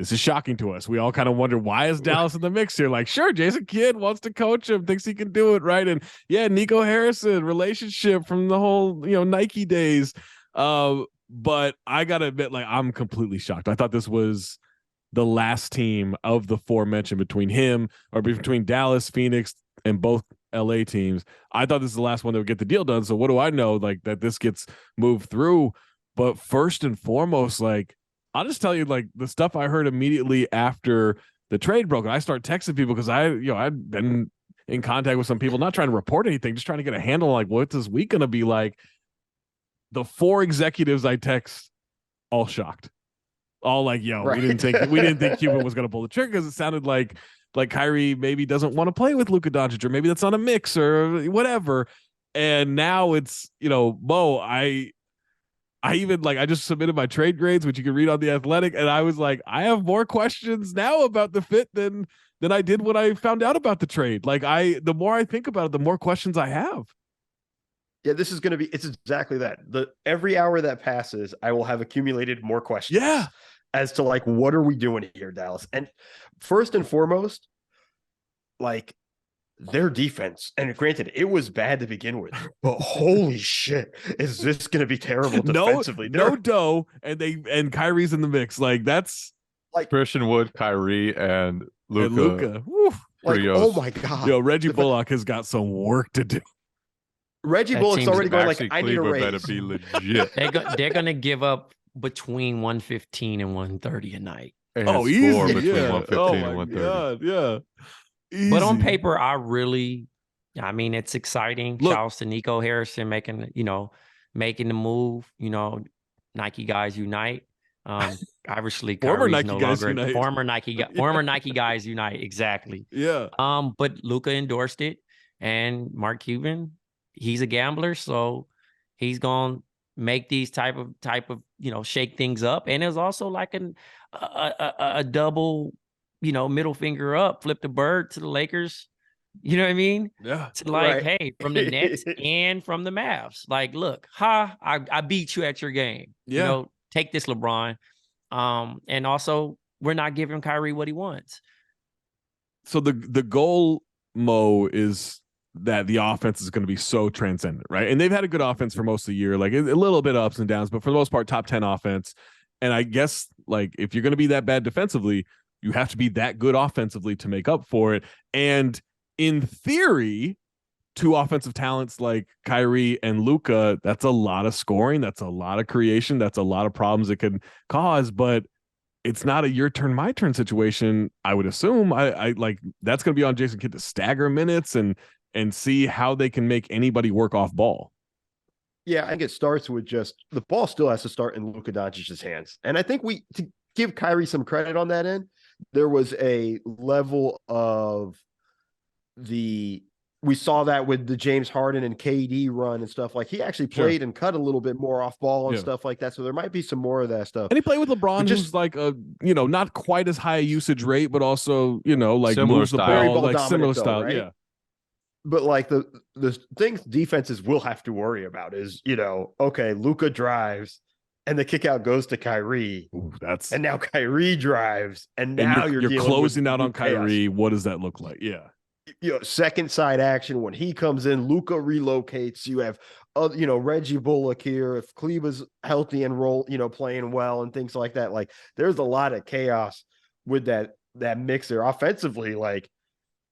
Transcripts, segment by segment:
this is shocking to us. We all kind of wonder, why is Dallas in the mix here? Like, sure, Jason Kidd wants to coach him, thinks he can do it, right? And yeah, Nico Harrison, relationship from the whole, Nike days. But I gotta admit, like, I'm completely shocked. I thought this was the last team of the four mentioned between Dallas, Phoenix, and both LA teams. I thought this is the last one that would get the deal done. So what do I know? Like, that this gets moved through. But first and foremost, like, I'll just tell you, like, the stuff I heard immediately after the trade broke. And I start texting people because I'd been in contact with some people, not trying to report anything, just trying to get a handle on, like, what's this week going to be like. The four executives I text, all shocked, all like, yo, right. we didn't think Cuban was going to pull the trigger, because it sounded like Kyrie maybe doesn't want to play with Luka Doncic, or maybe that's on a mix or whatever. And now it's, Mo, I even, like, I just submitted my trade grades, which you can read on The Athletic, and I was like, I have more questions now about the fit than I did when I found out about the trade. Like, the more I think about it, the more questions I have. Yeah, this is going to be, it's exactly that. Every hour that passes, I will have accumulated more questions. Yeah. As to, like, what are we doing here, Dallas? And first and foremost, like, their defense, and granted, it was bad to begin with, but holy shit, is this going to be terrible defensively? No dough, and Kyrie's in the mix. Like, that's like Christian Wood, Kyrie, and Luka. Like, oh my god, yo, Reggie Bullock has got some work to do. Reggie Bullock's already going, like, I need a raise. Better be legit. They're going to give up between 115 and 130 a night. Easy. Between 115 and 130. God, yeah. Easy. But on paper, it's exciting. Shout out to Nico Harrison making the move. Nike guys unite. Obviously, former Kyrie's Nike guys unite. Former Nike guys unite. Exactly. Yeah. But Luka endorsed it, and Mark Cuban, he's a gambler, so he's gonna make these type of shake things up. And there's also like a double, middle finger up, flip the bird to the Lakers. You know what I mean? Yeah. It's like, hey, from the Nets and from the Mavs. Like, look, I beat you at your game. Yeah. Take this, LeBron. And also, we're not giving Kyrie what he wants. So the goal, Mo, is that the offense is going to be so transcendent, right? And they've had a good offense for most of the year, like a little bit of ups and downs, but for the most part, top 10 offense. And I guess, like, if you're going to be that bad defensively, you have to be that good offensively to make up for it. And in theory, two offensive talents like Kyrie and Luka, that's a lot of scoring. That's a lot of creation. That's a lot of problems it can cause, but it's not a your turn, my turn situation. I would assume I like that's going to be on Jason Kidd to stagger minutes and see how they can make anybody work off ball. Yeah, I think it starts with just the ball still has to start in Luka Doncic's hands. And I think to give Kyrie some credit on that end, there was a level of we saw that with the James Harden and KD run and stuff. Like, he actually played and cut a little bit more off ball and stuff like that. So there might be some more of that stuff. And he played with LeBron, who's like not quite as high a usage rate, but also, like similar moves style. the ball, like similar style. Right? Yeah. But like the things defenses will have to worry about is, okay, Luka drives and the kick out goes to Kyrie. Ooh, and now Kyrie drives and now you're closing out on Kyrie. What does that look like? Yeah. Second side action when he comes in, Luka relocates. You have, Reggie Bullock here. If Kleber's healthy and playing well and things like that, like there's a lot of chaos with that mix there offensively. Like,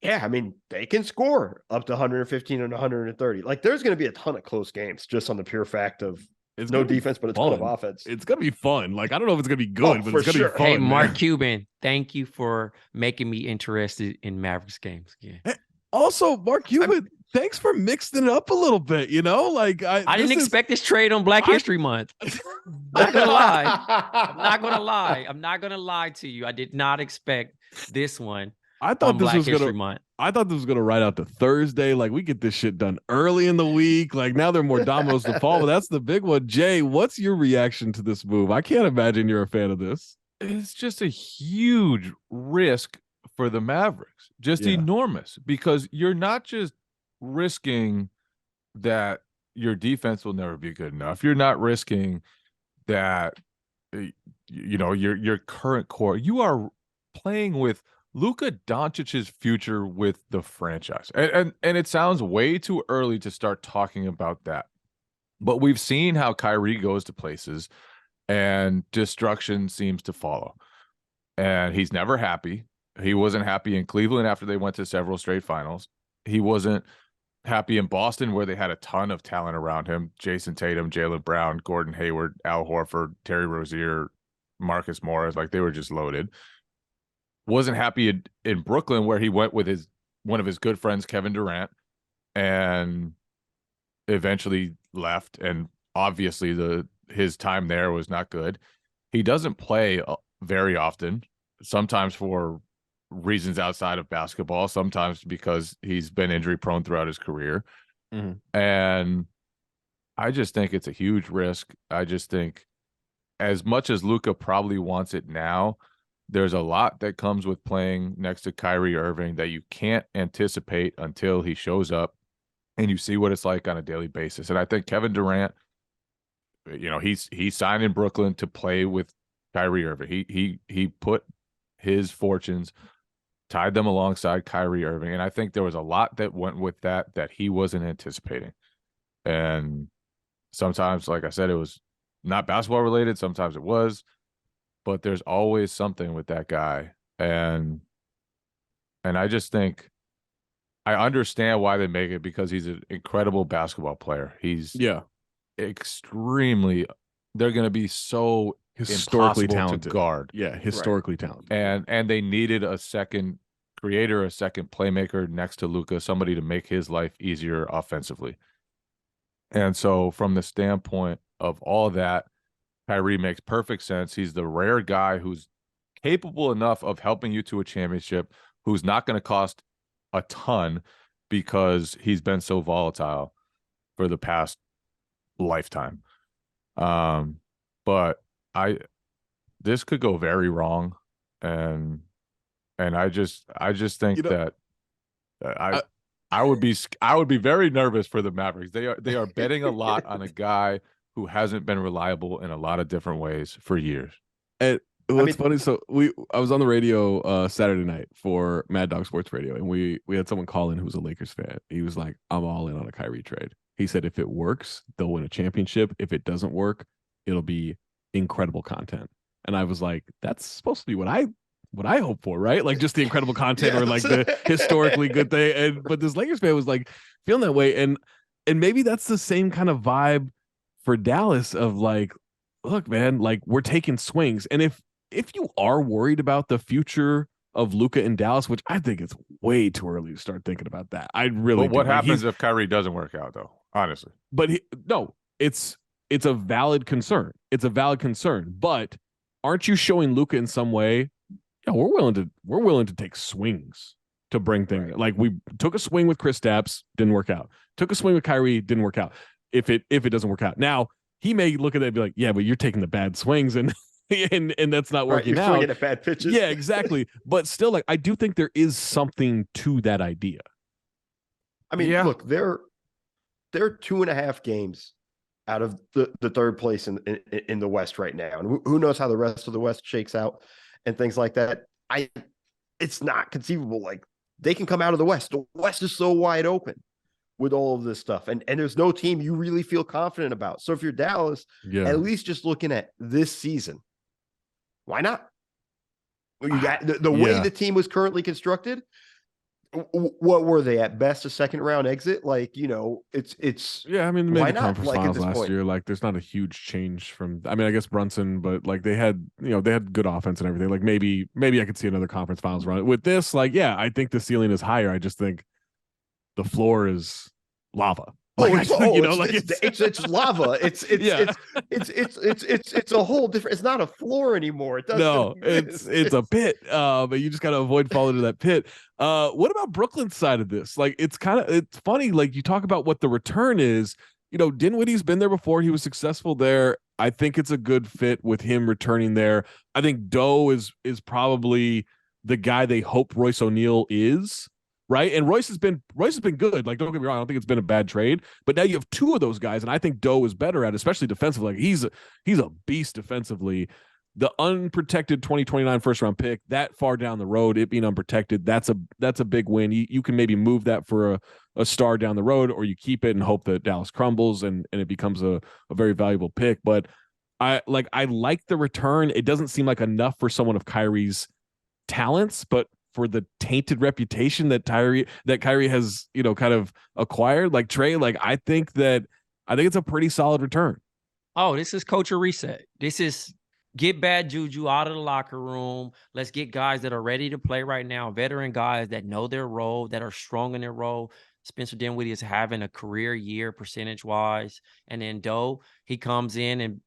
yeah, I mean, they can score up to 115 and 130. Like, there's going to be a ton of close games just on the pure fact of it's no defense, but a ton of offense. It's going to be fun. Like, I don't know if it's going to be good, but it's going to be fun. Hey, Mark Cuban, thank you for making me interested in Mavericks games again. Hey, also, Mark Cuban, thanks for mixing it up a little bit. Like, I didn't expect this trade on Black History Month. Not gonna lie. I'm not gonna lie to you. I did not expect this one. I thought this was gonna ride out to Thursday. Like, we get this shit done early in the week. Like, now there are more dominoes to fall, but that's the big one. Jay, what's your reaction to this move? I can't imagine you're a fan of this. It's just a huge risk for the Mavericks, just enormous, because you're not just risking that your defense will never be good enough. You're not risking that your current core. You are playing with Luka Doncic's future with the franchise. And it sounds way too early to start talking about that. But we've seen how Kyrie goes to places and destruction seems to follow. And he's never happy. He wasn't happy in Cleveland after they went to several straight finals. He wasn't happy in Boston, where they had a ton of talent around him. Jason Tatum, Jaylen Brown, Gordon Hayward, Al Horford, Terry Rozier, Marcus Morris. Like, they were just loaded. Wasn't happy in Brooklyn, where he went with one of his good friends, Kevin Durant, and eventually left. And obviously his time there was not good. He doesn't play very often, sometimes for reasons outside of basketball, sometimes because he's been injury prone throughout his career. And I just think it's a huge risk. I just think, as much as Luka probably wants it now, there's a lot that comes with playing next to Kyrie Irving that you can't anticipate until he shows up and you see what it's like on a daily basis. And I think Kevin Durant, he signed in Brooklyn to play with Kyrie Irving. He put his fortunes, tied them alongside Kyrie Irving. And I think there was a lot that went with that he wasn't anticipating. And sometimes, like I said, it was not basketball related. Sometimes it was, but there's always something with that guy. And I just think I understand why they make it, because he's an incredible basketball player. He's extremely, they're going to be so historically talented to guard. Yeah, historically talented. And they needed a second creator, a second playmaker next to Luka, somebody to make his life easier offensively. And so from the standpoint of all that, Kyrie makes perfect sense. He's the rare guy who's capable enough of helping you to a championship, who's not going to cost a ton because he's been so volatile for the past lifetime. But this could go very wrong, and I just think that I would be very nervous for the Mavericks. They are betting a lot on a guy who hasn't been reliable in a lot of different ways for years. And what's funny, so I was on the radio Saturday night for Mad Dog Sports Radio, and we had someone call in who was a Lakers fan. He was like, "I'm all in on a Kyrie trade." He said if it works, they'll win a championship. If it doesn't work, it'll be incredible content. And I was like, that's supposed to be what I hope for, right? Like, just the incredible content or like the historically good thing. But this Lakers fan was like feeling that way. And maybe that's the same kind of vibe for Dallas of like, look, man, like, we're taking swings. And if you are worried about the future of Luka in Dallas, which I think it's way too early to start thinking about that. I really. But what happens if Kyrie doesn't work out, though? Honestly, but it's a valid concern. It's a valid concern. But aren't you showing Luka in some way? Yeah, we're willing to take swings to bring things. Like, we took a swing with Kristaps, didn't work out. Took a swing with Kyrie, didn't work out. If it doesn't work out, now he may look at it and be like, yeah, but you're taking the bad swings and that's not working you're out. swinging at bad pitches. Yeah, exactly. But still, like, I do think there is something to that idea. I mean, look, they're 2.5 games out of the third place in the West right now, and who knows how the rest of the West shakes out and things like that. It's not conceivable. Like, they can come out of the West. The West is so wide open with all of this stuff, and there's no team you really feel confident about. So if you're Dallas, at least just looking at this season, why not? You got the way the team was currently constructed. What were they at best? A second round exit? Like, it's yeah. I mean, they made the conference finals at this last point? year. Like, there's not a huge change from. I mean, I guess Brunson, but like they had good offense and everything. Like, maybe I could see another conference finals run with this. Like, yeah, I think the ceiling is higher. I just think the floor is lava. Like, it's lava. It's a whole different. It's not a floor anymore. It doesn't. No, it's a pit. But you just gotta avoid falling into that pit. What about Brooklyn's side of this? Like, it's funny. Like, you talk about what the return is. Dinwiddie's been there before. He was successful there. I think it's a good fit with him returning there. I think Doe is probably the guy they hope Royce O'Neal is. right? And Royce has been good. Like, don't get me wrong, I don't think it's been a bad trade. But now you have two of those guys, and I think Doe is better at, especially defensively. Like he's a beast defensively. The unprotected 2029 first round pick that far down the road, it being unprotected, that's a big win. You can maybe move that for a star down the road, or you keep it and hope that Dallas crumbles and it becomes a very valuable pick. But I like the return. It doesn't seem like enough for someone of Kyrie's talents, but for the tainted reputation that Kyrie has, kind of acquired, like Trey, like I think it's a pretty solid return. Oh, this is culture reset. This is get bad juju out of the locker room. Let's get guys that are ready to play right now, veteran guys that know their role, that are strong in their role. Spencer Dinwiddie is having a career year percentage-wise. And then Doe, he comes in and,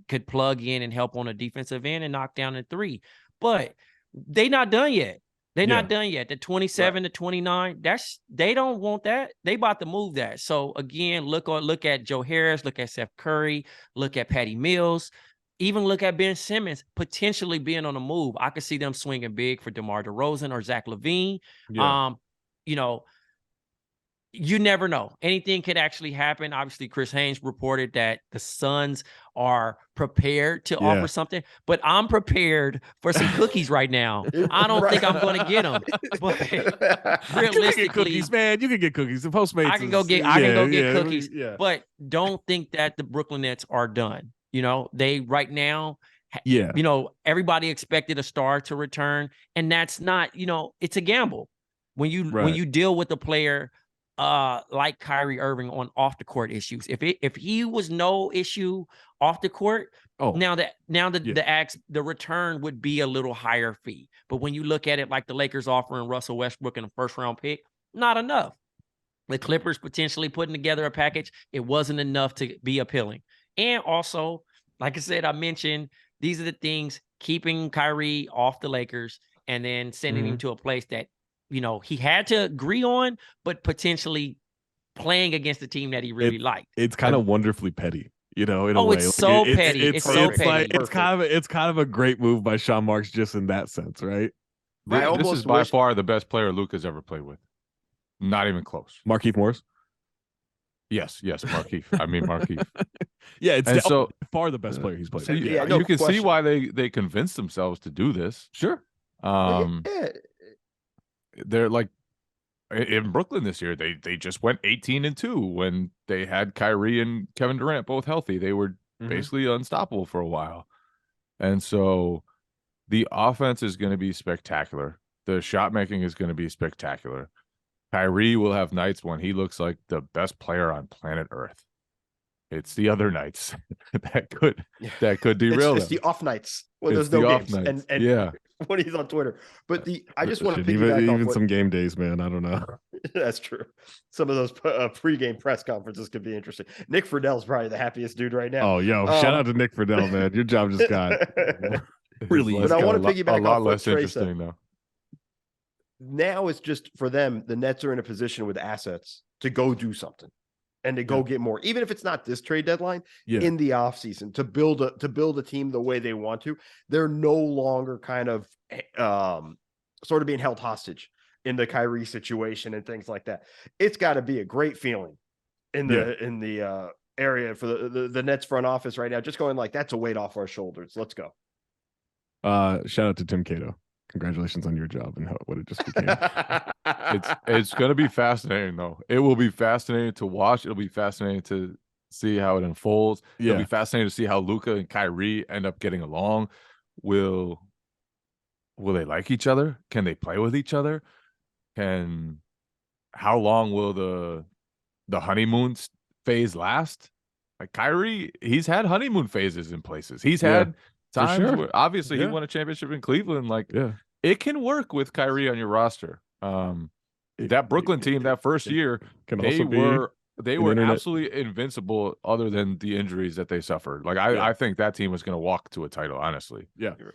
could plug in and help on the defensive end and knock down a three. But they not done yet. They're not done yet. The 27 to 29, they don't want that. They about to move that. So, again, look at Joe Harris, look at Seth Curry, look at Patty Mills. Even look at Ben Simmons potentially being on the move. I could see them swinging big for DeMar DeRozan or Zach LaVine. Yeah. You never know. Anything could actually happen. Obviously, Chris Haynes reported that the Suns are prepared to offer something, but I'm prepared for some cookies right now. I don't think I'm going to get them. But realistically, you can get cookies, man. You can get cookies. The Postmates. I can go get cookies. Yeah. But don't think that the Brooklyn Nets are done. They right now, everybody expected a star to return, and that's not, it's a gamble. When you deal with a player like Kyrie Irving on off the court issues, if he was no issue off the court, the return would be a little higher fee. But when you look at it like the Lakers offering Russell Westbrook in a first round pick, not enough. The Clippers potentially putting together a package, it wasn't enough to be appealing. And also, like I said, I mentioned these are the things keeping Kyrie off the Lakers and then sending him to a place that, he had to agree on, but potentially playing against the team that he really liked. It's kind of wonderfully petty, in a way. It's so petty. It's so petty. It's kind of a great move by Sean Marks just in that sense, right? This is by far the best player Luka's ever played with. Not even close. Markieff Morris? Yes, Markieff. I mean Markieff. Yeah, it's so far the best player he's played. So you can see why they convinced themselves to do this. Sure. They're like in Brooklyn this year. They just went 18-2 when they had Kyrie and Kevin Durant both healthy. They were basically unstoppable for a while, and so the offense is going to be spectacular. The shot making is going to be spectacular. Kyrie will have nights when he looks like the best player on planet Earth. It's the other nights that could derail it's them. the off nights when there's no games and when he's on Twitter. But I just want to piggyback even some game days, man. I don't know. That's true. Some of those pregame press conferences could be interesting. Nick Friedell's probably the happiest dude right now. Oh, shout out to Nick Friedell, man. Your job just got really. But I want to piggyback a lot less interesting though. Now it's just for them, the Nets are in a position with assets to go do something and to go get more, even if it's not this trade deadline in the offseason to build a team the way they want to. They're no longer kind of sort of being held hostage in the Kyrie situation and things like that. It's got to be a great feeling in the area for the Nets front office right now, just going like, that's a weight off our shoulders. Let's go. Shout out to Tim Cato. Congratulations on your job and what it just became. It's going to be fascinating, though. It will be fascinating to watch. It'll be fascinating to see how it unfolds. It'll be fascinating to see how Luka and Kyrie end up getting along. Will they like each other? Can they play with each other? How long will the honeymoon phase last? Like Kyrie, he's had honeymoon phases in places. He's had times where obviously he won a championship in Cleveland. It can work with Kyrie on your roster. That Brooklyn team that first year they were absolutely invincible other than the injuries that they suffered. Like I think that team was going to walk to a title, honestly. Yeah.